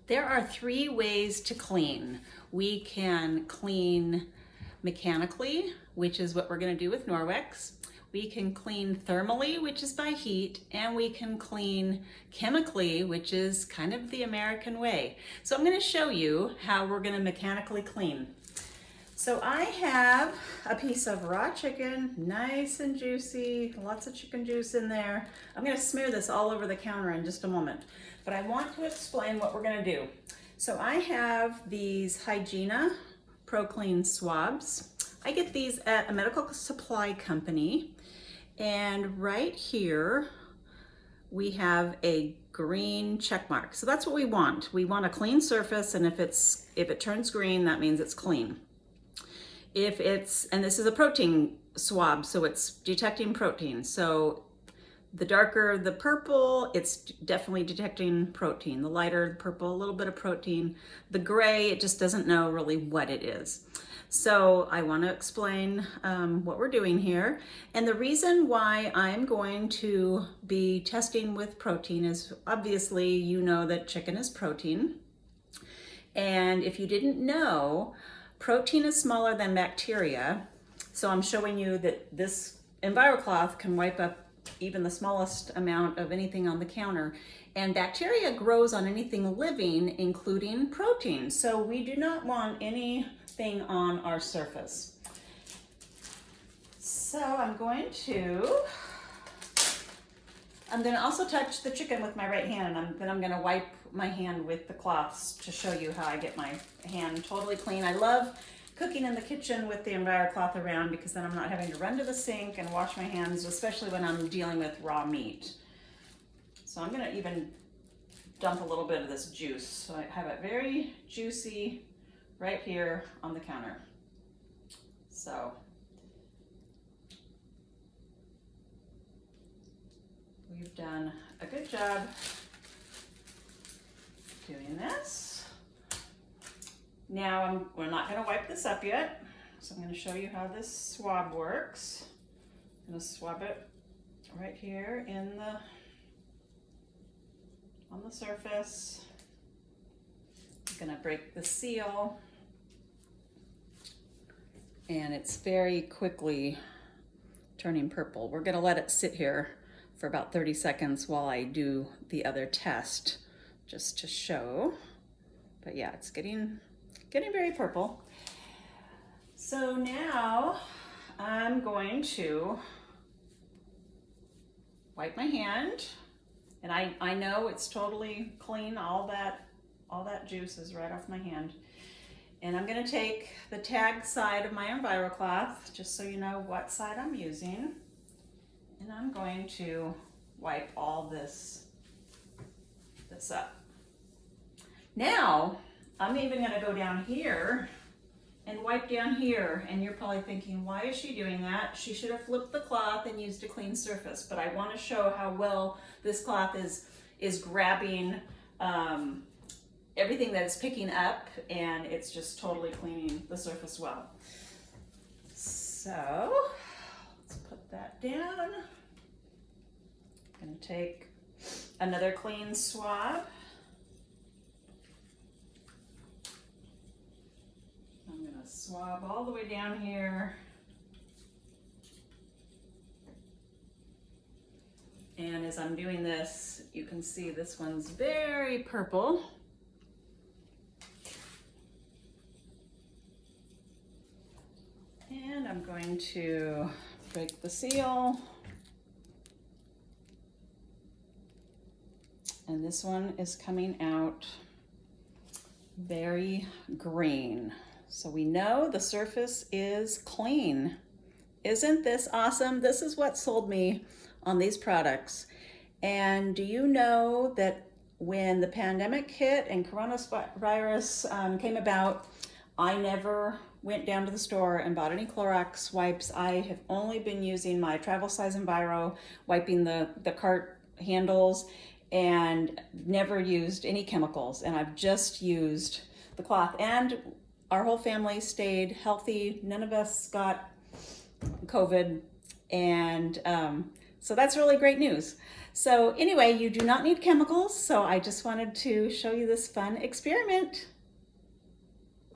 There are three ways to clean. We can clean mechanically, which is what we're going to do with Norwex. We can clean thermally, which is by heat, and we can clean chemically, which is kind of the American way. So I'm going to show you how we're going to mechanically clean. So I have a piece of raw chicken, nice and juicy, lots of chicken juice in there. I'm going to smear this all over the counter in just a moment, but I want to explain what we're going to do. So I have these Hygiena Pro Clean swabs. I get these at a medical supply company, and right here we have a green check mark. So that's what we want. We want a clean surface, and if it turns green, that means it's clean. And this is a protein swab, so it's detecting protein. So the darker the purple, it's definitely detecting protein. The lighter the purple, a little bit of protein. The gray, it just doesn't know really what it is. So I want to explain what we're doing here. And the reason why I'm going to be testing with protein is obviously you know that chicken is protein. And if you didn't know, protein is smaller than bacteria, so I'm showing you that this EnviroCloth can wipe up even the smallest amount of anything on the counter. And bacteria grows on anything living, including protein. So we do not want anything on our surface. So I'm going to also touch the chicken with my right hand, and then I'm going to wipe my hand with the cloths to show you how I get my hand totally clean. I love cooking in the kitchen with the EnviroCloth around because then I'm not having to run to the sink and wash my hands, especially when I'm dealing with raw meat. So I'm going to even dump a little bit of this juice. So I have it very juicy right here on the counter. So we've done a good job doing this. Now we're not going to wipe this up yet, so I'm going to show you how this swab works. I'm going to swab it right here on the surface. I'm going to break the seal, and it's very quickly turning purple. We're going to let it sit here for about 30 seconds while I do the other test, just to show. But yeah, it's getting very purple. So now I'm going to wipe my hand, and I know it's totally clean. All that juice is right off my hand. And I'm going to take the tag side of my EnviroCloth, just so you know what side I'm using. And I'm going to wipe all this up. Now, I'm even going to go down here and wipe down here. And you're probably thinking, why is she doing that? She should have flipped the cloth and used a clean surface. But I want to show how well this cloth is grabbing everything that it's picking up, and it's just totally cleaning the surface well. So let's put that down. I'm going to take another clean swab. I'm going to swab all the way down here. And as I'm doing this, you can see this one's very purple. And I'm going to break the seal. And this one is coming out very green. So we know the surface is clean. Isn't this awesome? This is what sold me on these products. And do you know that when the pandemic hit and coronavirus came about, I never went down to the store and bought any Clorox wipes. I have only been using my travel size Enviro, wiping the cart handles, and never used any chemicals. And I've just used the cloth, and our whole family stayed healthy. None of us got COVID. And So that's really great news. So anyway, you do not need chemicals, so I just wanted to show you this fun experiment.